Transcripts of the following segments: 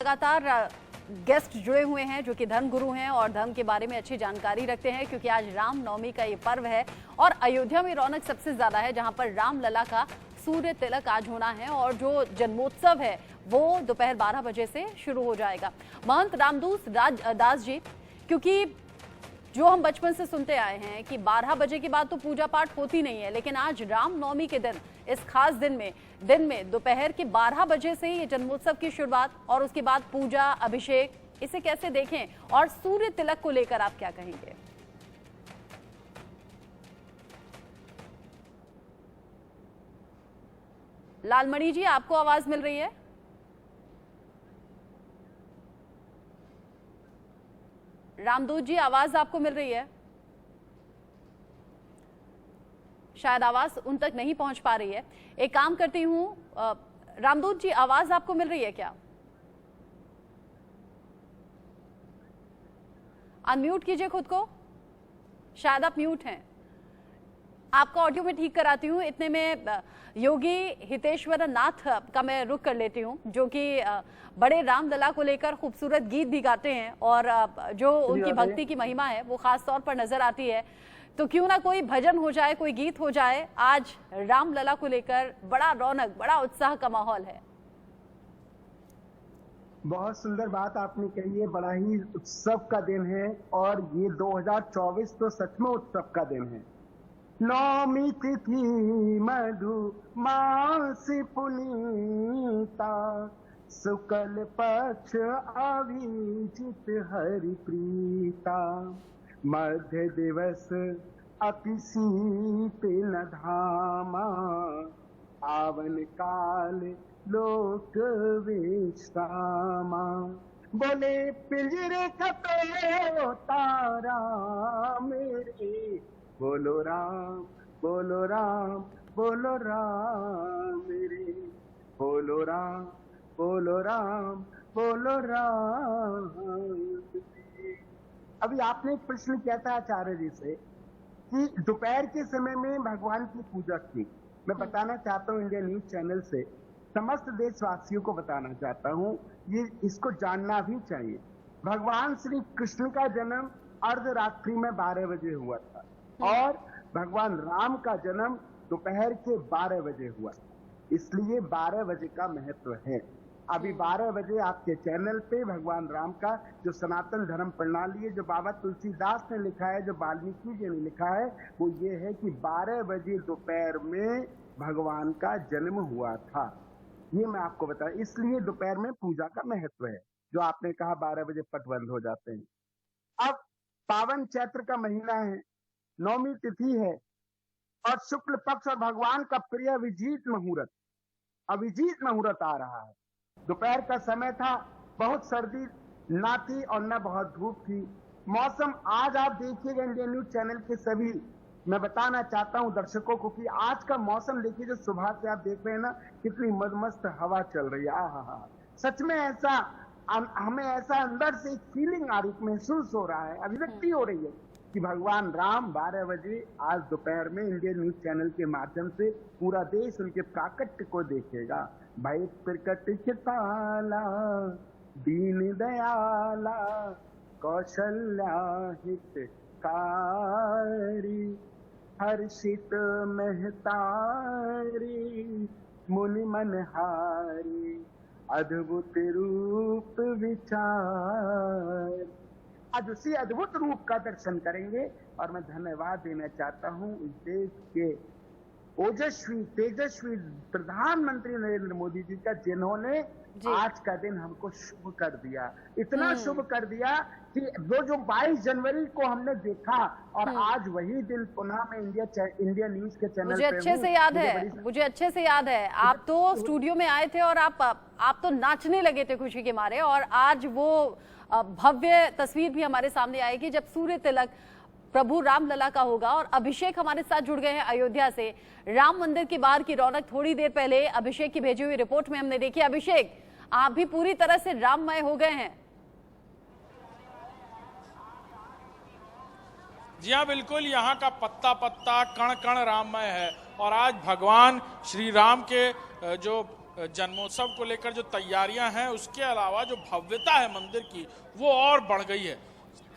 लगातार गेस्ट जुड़े हुए हैं जो कि धर्म गुरु हैं और धर्म के बारे में अच्छी जानकारी रखते हैं, क्योंकि आज रामनवमी का ये पर्व है और अयोध्या में रौनक सबसे ज्यादा है, जहां पर रामलला का सूर्य तिलक आज होना है और जो जन्मोत्सव है वो दोपहर 12 बजे से शुरू हो जाएगा। महंत रामदूस दास जी, क्योंकि जो हम बचपन से सुनते आए हैं कि 12 बजे के बाद तो पूजा पाठ होती नहीं है, लेकिन आज रामनवमी के दिन, इस खास दिन में दोपहर के 12 बजे से ये जन्मोत्सव की शुरुआत और उसके बाद पूजा अभिषेक, इसे कैसे देखें और सूर्य तिलक को लेकर आप क्या कहेंगे? लालमणि जी, आपको आवाज मिल रही है? रामदूत जी, आवाज आपको मिल रही है? शायद आवाज उन तक नहीं पहुंच पा रही है। एक काम करती हूं, रामदूत जी, आवाज आपको मिल रही है क्या? अनम्यूट कीजिए खुद को, शायद आप म्यूट हैं। आपका ऑडियो में ठीक कराती हूँ। इतने में योगी हितेश्वर नाथ का मैं रुख कर लेती हूँ, जो कि बड़े रामलला को लेकर खूबसूरत गीत भी गाते हैं और जो उनकी भक्ति की महिमा है वो खास तौर पर नजर आती है। तो क्यों ना कोई भजन हो जाए, कोई गीत हो जाए। आज रामलला को लेकर बड़ा रौनक, बड़ा उत्साह का माहौल है। बहुत सुंदर बात आपने कही है, बड़ा ही उत्सव का दिन है और ये 2024 तो सच में उत्सव का दिन है। नौमी तिथि मधु मास पुनीता, शुक्ल पक्ष अभिजित हरि प्रीता, मध्य दिवस अति शीतल धामा, आवन काल लोक विश्रामा, बोले पिंजरे कपे तारा मेरे, बोलो राम बोलो राम बोलो राम मेरे, बोलो राम बोलो राम बोलो राम। अभी आपने एक प्रश्न किया था आचार्य जी से कि दोपहर के समय में भगवान की पूजा की। मैं बताना चाहता हूँ, इंडिया न्यूज चैनल से समस्त देशवासियों को बताना चाहता हूँ, ये इसको जानना भी चाहिए। भगवान श्री कृष्ण का जन्म अर्धरात्रि में 12 बजे हुआ था और भगवान राम का जन्म दोपहर के 12 बजे हुआ, इसलिए 12 बजे का महत्व है। अभी 12 बजे आपके चैनल पे भगवान राम का जो सनातन धर्म प्रणाली है, जो बाबा तुलसीदास ने लिखा है, जो वाल्मीकि जी ने लिखा है, वो ये है कि 12 बजे दोपहर में भगवान का जन्म हुआ था। ये मैं आपको बता, इसलिए दोपहर में पूजा का महत्व है। जो आपने कहा 12 बजे पट बंद हो जाते हैं। अब पावन चैत्र का महीना है, नौमी तिथि है और शुक्ल पक्ष और भगवान का प्रिय अभिजीत मुहूर्त आ रहा है। दोपहर का समय था, बहुत सर्दी ना थी और न बहुत धूप थी। मौसम आज आप देखिएगा इंडिया न्यूज चैनल के सभी, मैं बताना चाहता हूं दर्शकों को कि आज का मौसम देखिए, जो सुबह से आप देख रहे हैं ना, कितनी मस्त हवा चल रही है। आहा, सच में ऐसा हमें ऐसा अंदर से एक फीलिंग आ रही, महसूस हो रहा है, अभिव्यक्ति हो रही है कि भगवान राम 12 बजे आज दोपहर में इंडिया न्यूज चैनल के माध्यम से पूरा देश उनके प्राकट्य को देखेगा। भाई प्रकट चिताला दीन दयाला कौशल्या हितकारी, हर्षित महतारी मुनि मनहारी, अद्भुत रूप विचार। आज उसी अद्भुत रूप का दर्शन करेंगे और मैं धन्यवाद देना चाहता हूं इस देश के ओजस्वी तेजस्वी प्रधानमंत्री नरेंद्र मोदी जी का, जिन्होंने आज का दिन हमको शुभ कर दिया, इतना शुभ कर दिया कि जो 22 जनवरी को हमने देखा और आज वही दिन पुनः में इंडिया न्यूज के चैनल मुझे अच्छे से याद है, आप तो स्टूडियो में आए थे और आप तो नाचने लगे थे खुशी के मारे। और आज वो भव्य तस्वीर भी हमारे सामने आएगी जब सूर्य तिलक प्रभु रामलला का होगा। और अभिषेक हमारे साथ जुड़ गए हैं अयोध्या से। राम मंदिर के बाहर की रौनक थोड़ी देर पहले अभिषेक की भेजी हुई रिपोर्ट में हमने देखी। अभिषेक, आप भी पूरी तरह से राममय हो गए हैं। जी हाँ, बिल्कुल, यहाँ का पत्ता पत्ता कण कण राममय है और आज भगवान श्री राम के जो जन्मोत्सव को लेकर जो तैयारियां हैं, उसके अलावा जो भव्यता है मंदिर की, वो और बढ़ गई है।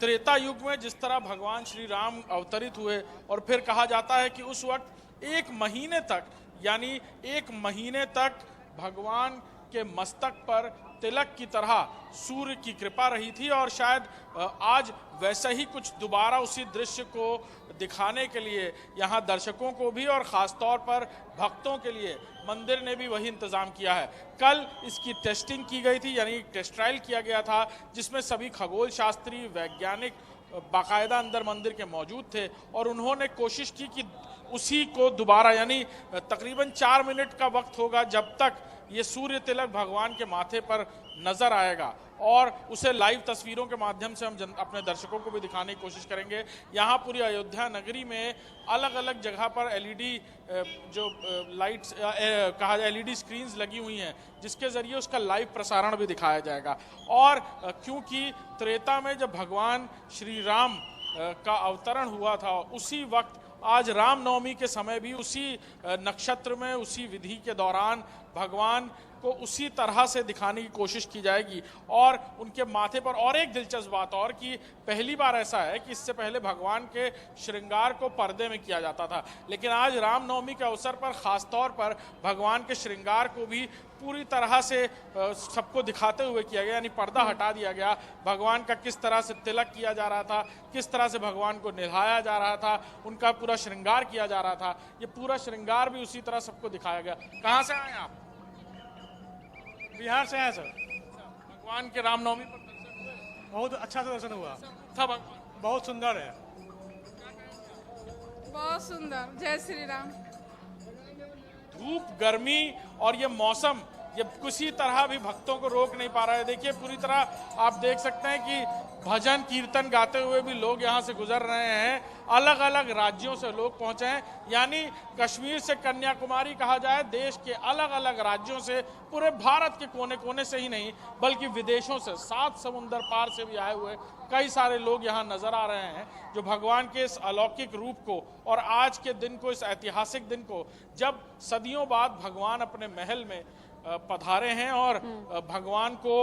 त्रेता युग में जिस तरह भगवान श्री राम अवतरित हुए और फिर कहा जाता है कि उस वक्त 1 महीने तक, यानी 1 महीने तक भगवान के मस्तक पर तिलक की तरह सूर्य की कृपा रही थी, और शायद आज वैसा ही कुछ दोबारा उसी दृश्य को दिखाने के लिए यहाँ दर्शकों को भी और ख़ास तौर पर भक्तों के लिए मंदिर ने भी वही इंतज़ाम किया है। कल इसकी टेस्टिंग की गई थी, यानी टेस्ट ट्रायल किया गया था, जिसमें सभी खगोल शास्त्री, वैज्ञानिक बाकायदा अंदर मंदिर के मौजूद थे, और उन्होंने कोशिश की कि उसी को दोबारा, यानी तकरीबन 4 मिनट का वक्त होगा जब तक ये सूर्य तिलक भगवान के माथे पर नजर आएगा, और उसे लाइव तस्वीरों के माध्यम से हम अपने दर्शकों को भी दिखाने की कोशिश करेंगे। यहाँ पूरी अयोध्या नगरी में अलग अलग जगह पर एलईडी जो लाइट्स कहा जाए एलईडी स्क्रीन्स लगी हुई हैं, जिसके जरिए उसका लाइव प्रसारण भी दिखाया जाएगा। और क्योंकि त्रेता में जब भगवान श्री राम का अवतरण हुआ था, उसी वक्त आज रामनवमी के समय भी उसी नक्षत्र में, उसी विधि के दौरान भगवान को उसी तरह से दिखाने की कोशिश की जाएगी। और उनके माथे पर और एक दिलचस्प बात और कि पहली बार ऐसा है कि इससे पहले भगवान के श्रृंगार को पर्दे में किया जाता था, लेकिन आज रामनवमी के अवसर पर खास तौर पर भगवान के श्रृंगार को भी पूरी तरह से सबको दिखाते हुए किया गया, यानी पर्दा हटा दिया गया। भगवान का किस तरह से तिलक किया जा रहा था, किस तरह से भगवान को निभाया जा रहा था, उनका पूरा श्रृंगार किया जा रहा था, ये पूरा श्रृंगार भी उसी तरह सबको दिखाया गया। कहाँ से आए आप? बिहार से आए सर। भगवान के रामनवमी पर दर्शन हुए? बहुत अच्छा से दर्शन हुआ था भगवान, बहुत सुंदर है। बहुत सुंदर। जय श्री राम। धूप, गर्मी और ये मौसम, ये किसी तरह भी भक्तों को रोक नहीं पा रहा है। देखिए पूरी तरह आप देख सकते हैं कि भजन कीर्तन गाते हुए भी लोग यहाँ से गुजर रहे हैं। अलग अलग राज्यों से लोग पहुंचे हैं, यानी कश्मीर से कन्याकुमारी कहा जाए, देश के अलग अलग राज्यों से, पूरे भारत के कोने कोने से ही नहीं बल्कि विदेशों से, 7 समुंदर पार से भी आए हुए कई सारे लोग यहाँ नजर आ रहे हैं, जो भगवान के इस अलौकिक रूप को और आज के दिन को, इस ऐतिहासिक दिन को, जब सदियों बाद भगवान अपने महल में पधारे हैं और भगवान को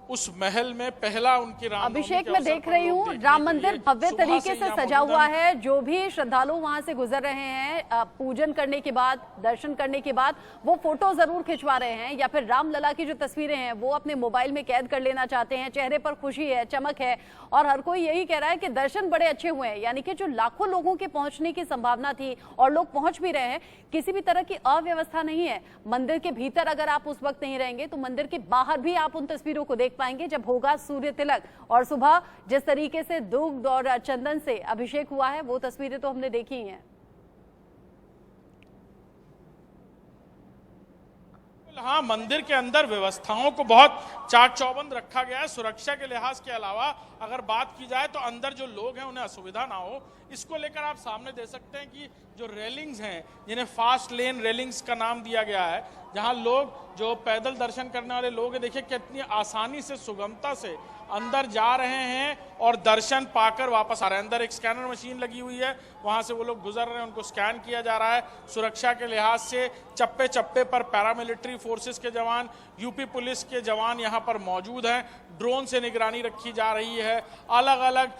उस महल में पहला उनकी राम अभिषेक में देख रही हूँ राम मंदिर भव्य तरीके से सजा हुआ है। जो भी श्रद्धालु वहां से गुजर रहे हैं पूजन करने के बाद, दर्शन करने के बाद, वो फोटो जरूर खिंचवा रहे हैं या फिर रामलला की जो तस्वीरें हैं वो अपने मोबाइल में कैद कर लेना चाहते हैं। चेहरे पर खुशी है, चमक है, और हर कोई यही कह रहा है कि दर्शन बड़े अच्छे हुए हैं। यानी कि जो लाखों लोगों के पहुंचने की संभावना थी और लोग पहुंच भी रहे हैं, किसी भी तरह की अव्यवस्था नहीं है। मंदिर के भीतर अगर आप उस वक्त नहीं रहेंगे तो मंदिर के बाहर भी आप उन तस्वीरों को देख पाएंगे जब होगा सूर्य तिलक। और सुबह जिस तरीके से दुग्ध और चंदन से अभिषेक हुआ है वो तस्वीरें तो हमने देखी हैं। हाँ, मंदिर के अंदर व्यवस्थाओं को बहुत चाक चौबंद रखा गया है। सुरक्षा के लिहाज के अलावा अगर बात की जाए तो अंदर जो लोग हैं उन्हें असुविधा ना हो, इसको लेकर आप सामने दे सकते हैं कि जो रेलिंग्स हैं, जिन्हें फास्ट लेन रेलिंग्स का नाम दिया गया है, जहां लोग जो पैदल दर्शन करने वाले लोग हैं, देखिए कितनी आसानी से, सुगमता से अंदर जा रहे हैं और दर्शन पाकर वापस आ रहे हैं। अंदर एक स्कैनर मशीन लगी हुई है, वहां से वो लोग गुजर रहे हैं, उनको स्कैन किया जा रहा है। सुरक्षा के लिहाज से चप्पे चप्पे पर पैरामिलिट्री फोर्सेस के जवान, यूपी पुलिस के जवान यहाँ पर मौजूद हैं। ड्रोन से निगरानी रखी जा रही है। अलग अलग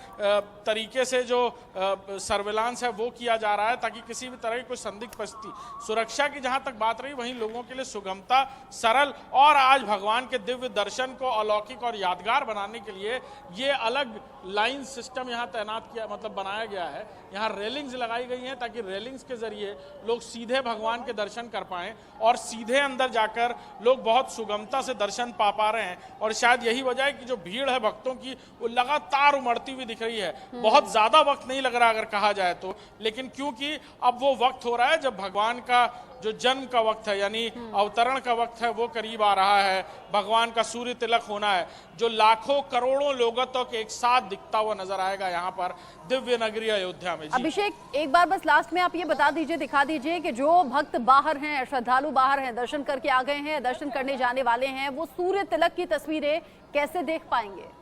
तरीके से जो सर्विलांस है वो किया जा रहा है ताकि किसी भी तरह की कोई संदिग्ध परिस्थिति। सुरक्षा की जहां तक बात रही, वहीं लोगों के लिए सुगमता, सरल और आज भगवान के दिव्य दर्शन को अलौकिक और यादगार बनाने के लिए ये अलग लाइन सिस्टम यहाँ तैनात किया, मतलब बनाया गया है। यहाँ रेलिंग्स लगाई गई हैं ताकि रेलिंग्स के जरिए लोग सीधे भगवान के दर्शन कर पाएं और सीधे अंदर जाकर लोग बहुत सुगमता से दर्शन पा रहे हैं। और शायद यही वजह है कि जो भीड़ है भक्तों की, वो लगातार उमड़ती हुई दिख रही है। बहुत ज्यादा वक्त नहीं लग रहा अगर कहा जाए तो, लेकिन क्योंकि अब वो वक्त हो रहा है जब भगवान का जो जन्म का वक्त है, यानी अवतरण का वक्त है, वो करीब आ रहा है। भगवान का सूर्य तिलक होना है, जो लाखों करोड़ों लोगों तक एक साथ दिखता हुआ नजर आएगा यहाँ पर दिव्य नगरी अयोध्या में। अभिषेक, एक बार बस लास्ट में आप ये बता दीजिए, दिखा दीजिए कि जो भक्त बाहर हैं, श्रद्धालु बाहर हैं, दर्शन करके आ गए हैं, दर्शन करने जाने वाले हैं, वो सूर्य तिलक की तस्वीरें कैसे देख पाएंगे?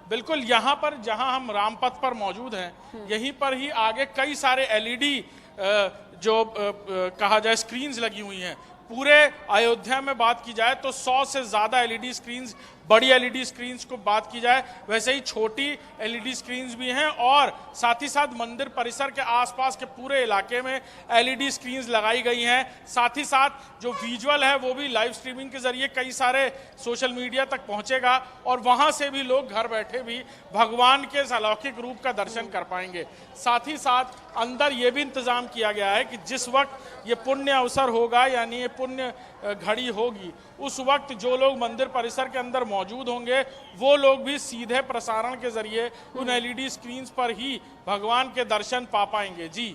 बिल्कुल, यहाँ पर जहाँ हम रामपथ पर मौजूद हैं, यहीं पर ही आगे कई सारे एलईडी जो कहा जाए स्क्रीन्स लगी हुई हैं। पूरे अयोध्या में बात की जाए तो 100 से ज़्यादा एलईडी स्क्रीन्स, बड़ी एलईडी स्क्रीन्स को बात की जाए वैसे ही छोटी एलईडी स्क्रीन्स भी हैं, और साथ ही साथ मंदिर परिसर के आसपास के पूरे इलाके में एलईडी स्क्रीन्स लगाई गई हैं। साथ ही साथ जो विजुअल है वो भी लाइव स्ट्रीमिंग के जरिए कई सारे सोशल मीडिया तक पहुंचेगा, और वहां से भी लोग घर बैठे भी भगवान के इस अलौकिक रूप का दर्शन कर पाएंगे। साथ ही साथ अंदर ये भी इंतजाम किया गया है कि जिस वक्त ये पुण्य अवसर होगा, यानी ये पुण्य घड़ी होगी, उस वक्त जो लोग मंदिर परिसर के अंदर मौजूद होंगे वो लोग भी सीधे प्रसारण के जरिए उन एलईडी स्क्रीन्स पर ही भगवान के दर्शन पा पाएंगे। जी,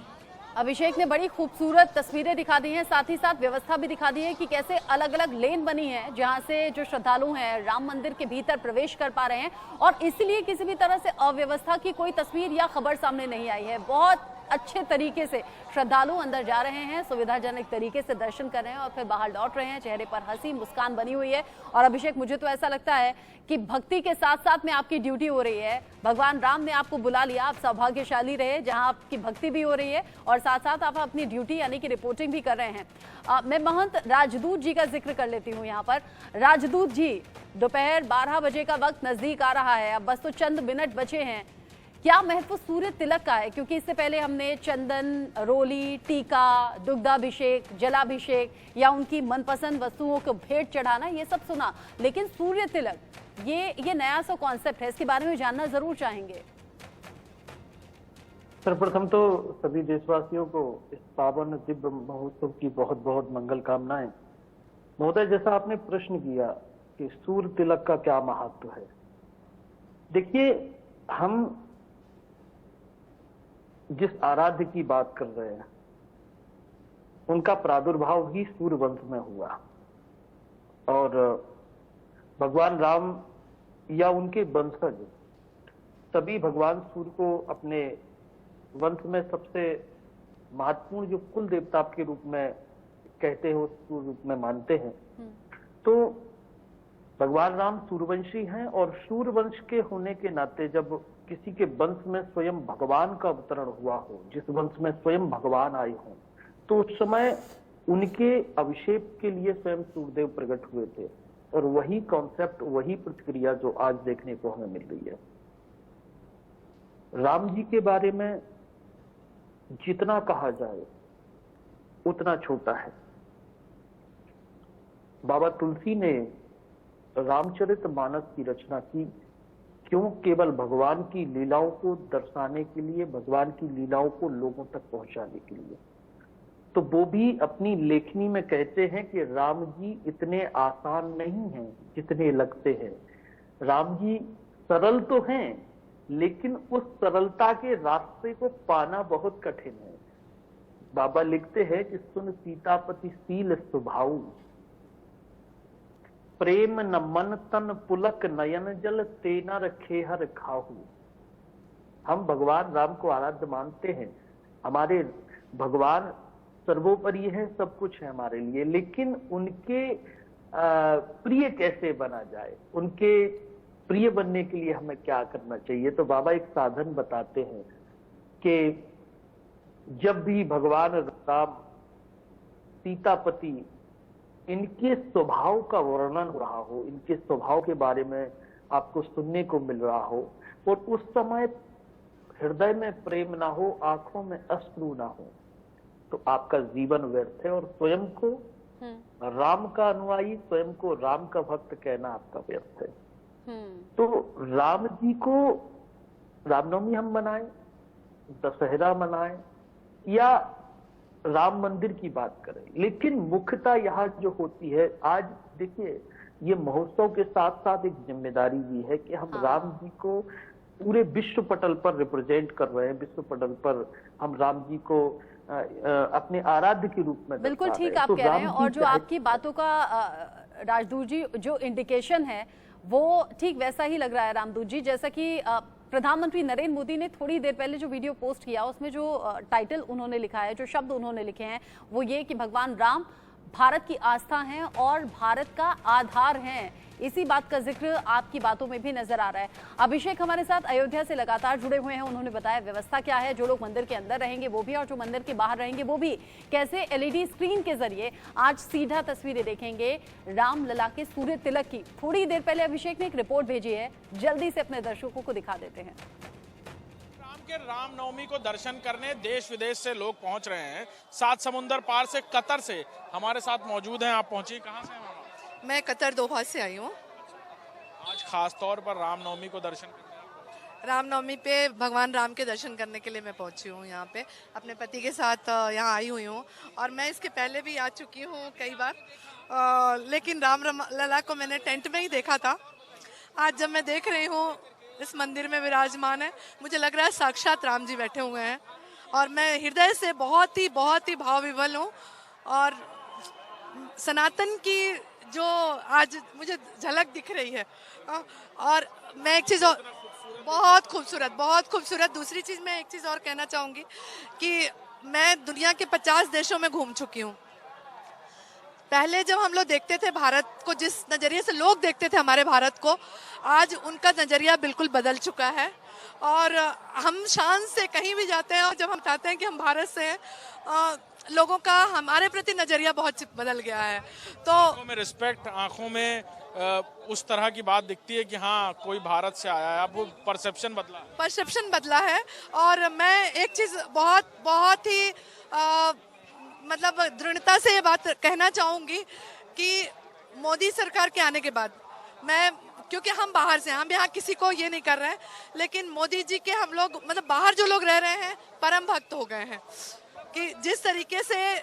अभिषेक ने बड़ी खूबसूरत तस्वीरें दिखा दी हैं, साथ ही साथ व्यवस्था भी दिखा दी है कि कैसे अलग अलग लेन बनी है जहां से जो श्रद्धालु हैं राम मंदिर के भीतर प्रवेश कर पा रहे हैं, और इसलिए किसी भी तरह से अव्यवस्था की कोई तस्वीर या खबर सामने नहीं आई है। बहुत अच्छे तरीके से श्रद्धालु अंदर जा रहे हैं, सुविधाजनक तरीके से दर्शन कर रहे हैं और फिर बाहर लौट रहे हैं। चेहरे पर हंसी मुस्कान बनी हुई है। और अभिषेक, मुझे तो ऐसा लगता है कि भक्ति के साथ साथ में आपकी ड्यूटी हो रही है। भगवान राम ने आपको बुला लिया, आप सौभाग्यशाली रहे जहां आपकी भक्ति भी हो रही है और साथ साथ आप अपनी ड्यूटी यानी कि रिपोर्टिंग भी कर रहे हैं। मैं महंत राजदूत जी का जिक्र कर लेती हूँ यहाँ पर। राजदूत जी, दोपहर 12 बजे का वक्त नजदीक आ रहा है, अब बस तो चंद मिनट बचे हैं। क्या महत्व सूर्य तिलक का है? क्योंकि इससे पहले हमने चंदन, रोली, टीका, दुग्धाभिषेक, जलाभिषेक या उनकी मनपसंद वस्तुओं को भेंट चढ़ाना, ये सब सुना, लेकिन सूर्य तिलक ये नया सा कॉन्सेप्ट है, इसके बारे में जानना जरूर चाहेंगे। सर्वप्रथम तो सभी देशवासियों को इस पावन दिव्य महोत्सव की बहुत बहुत मंगल कामनाएं। महोदय, जैसा आपने प्रश्न किया कि सूर्य तिलक का क्या महत्व है, देखिए, हम जिस आराध्य की बात कर रहे हैं उनका प्रादुर्भाव ही सूर्य वंश में हुआ, और भगवान राम या उनके वंशज सभी भगवान सूर्य को अपने वंश में सबसे महत्वपूर्ण जो कुल देवता के रूप में कहते हैं, उस सूर्य रूप में मानते हैं। तो भगवान राम सूर्यवंशी हैं, और सूर्यवंश के होने के नाते जब किसी के वंश में स्वयं भगवान का अवतरण हुआ हो, जिस वंश में स्वयं भगवान आए हों, तो उस समय उनके अभिषेक के लिए स्वयं सूर्यदेव प्रकट हुए थे, और वही कॉन्सेप्ट, वही प्रतिक्रिया जो आज देखने को हमें मिल रही है। राम जी के बारे में जितना कहा जाए उतना छोटा है। बाबा तुलसी ने रामचरितमानस की रचना की, क्यों? केवल भगवान की लीलाओं को दर्शाने के लिए, भगवान की लीलाओं को लोगों तक पहुंचाने के लिए। तो वो भी अपनी लेखनी में कहते हैं कि राम जी इतने आसान नहीं हैं जितने लगते हैं। राम जी सरल तो हैं, लेकिन उस सरलता के रास्ते को पाना बहुत कठिन है। बाबा लिखते हैं कि सुन सीतापति सील स्वभाव, प्रेम न मन तन पुलक नयन जल, तेना रखे हर खाहू। हम भगवान राम को आराध्य मानते हैं, हमारे भगवान सर्वोपरि है, सब कुछ है हमारे लिए, लेकिन उनके प्रिय कैसे बना जाए, उनके प्रिय बनने के लिए हमें क्या करना चाहिए। तो बाबा एक साधन बताते हैं कि जब भी भगवान राम, सीतापति, इनके स्वभाव का वर्णन हो रहा हो, इनके स्वभाव के बारे में आपको सुनने को मिल रहा हो, और उस समय हृदय में प्रेम ना हो, आंखों में अश्रु ना हो, तो आपका जीवन व्यर्थ है, और स्वयं को राम का अनुयायी, स्वयं को राम का भक्त कहना आपका व्यर्थ है। तो राम जी को रामनवमी हम मनाएं, दशहरा मनाएं, या राम मंदिर की बात करें, लेकिन मुख्यता यहाँ जो होती है, आज देखिए, ये महोत्सव के साथ साथ एक जिम्मेदारी भी है कि हम राम जी को पूरे विश्व पटल पर रिप्रेजेंट कर रहे हैं। विश्व पटल पर हम राम जी को अपने आराध्य के रूप में, बिल्कुल ठीक आप कह रहे हैं। और जो आपकी बातों का राजदूत जी जो इंडिकेशन है वो ठीक वैसा ही लग रहा है रामदूत जी, जैसा कि प्रधानमंत्री नरेंद्र मोदी ने थोड़ी देर पहले जो वीडियो पोस्ट किया उसमें जो टाइटल उन्होंने लिखा है, जो शब्द उन्होंने लिखे हैं, वो ये कि भगवान राम भारत की आस्था हैं और भारत का आधार हैं। इसी बात का जिक्र आपकी बातों में भी नजर आ रहा है। अभिषेक हमारे साथ अयोध्या से लगातार जुड़े हुए हैं। उन्होंने बताया व्यवस्था क्या है, जो लोग मंदिर के अंदर रहेंगे वो भी और जो मंदिर के बाहर रहेंगे वो भी कैसे एलईडी स्क्रीन के जरिए आज सीधा तस्वीरें देखेंगे रामलला के सूर्य तिलक की। थोड़ी देर पहले अभिषेक ने एक रिपोर्ट भेजी है, जल्दी से अपने दर्शकों को दिखा देते हैं। के रामनवमी को दर्शन करने देश विदेश से लोग पहुंच रहे हैं। 7 समुंदर पार से, कतर से हमारे साथ मौजूद हैं। आप पहुंची कहां से हैं? मैं कतर दोहा से आई हूँ। आज खास तौर पर रामनवमी को दर्शन करने, रामनवमी पे भगवान राम के दर्शन करने के लिए मैं पहुंची हूँ यहाँ पे। अपने पति के साथ यहाँ आई हुई हूँ और मैं इसके पहले भी आ चुकी हूँ कई बार, लेकिन रामलला को मैंने टेंट में ही देखा था। आज जब मैं देख रही हूँ इस मंदिर में विराजमान है, मुझे लग रहा है साक्षात राम जी बैठे हुए हैं और मैं हृदय से बहुत ही भाव विवल हूँ। और सनातन की जो आज मुझे झलक दिख रही है, और मैं एक चीज़ और, बहुत खूबसूरत। दूसरी चीज़ मैं एक चीज़ और कहना चाहूँगी कि मैं दुनिया के 50 देशों में घूम चुकी हूँ। पहले जब हम लोग देखते थे भारत को, जिस नज़रिए से लोग देखते थे हमारे भारत को, आज उनका नज़रिया बिल्कुल बदल चुका है और हम शान से कहीं भी जाते हैं और जब हम बताते हैं कि हम भारत से हैं, लोगों का हमारे प्रति नज़रिया बहुत बदल गया है। तो आंखों में रिस्पेक्ट, आंखों में उस तरह की बात दिखती है कि हाँ कोई भारत से आया है। अब वो परसेप्शन बदला है। और मैं एक चीज़ बहुत ही मतलब दृढ़ता से ये बात कहना चाहूँगी कि मोदी सरकार के आने के बाद क्योंकि हम बाहर से, हम यहाँ किसी को ये नहीं कर रहे हैं, लेकिन मोदी जी के हम लोग मतलब बाहर जो लोग रह रहे हैं परम भक्त हो गए हैं कि जिस तरीके से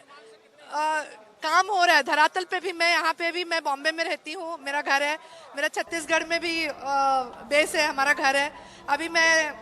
काम हो रहा है धरातल पे भी। मैं यहाँ पे भी, मैं बॉम्बे में रहती हूँ, मेरा घर है, मेरा छत्तीसगढ़ में भी बेस है, हमारा घर है। अभी मैं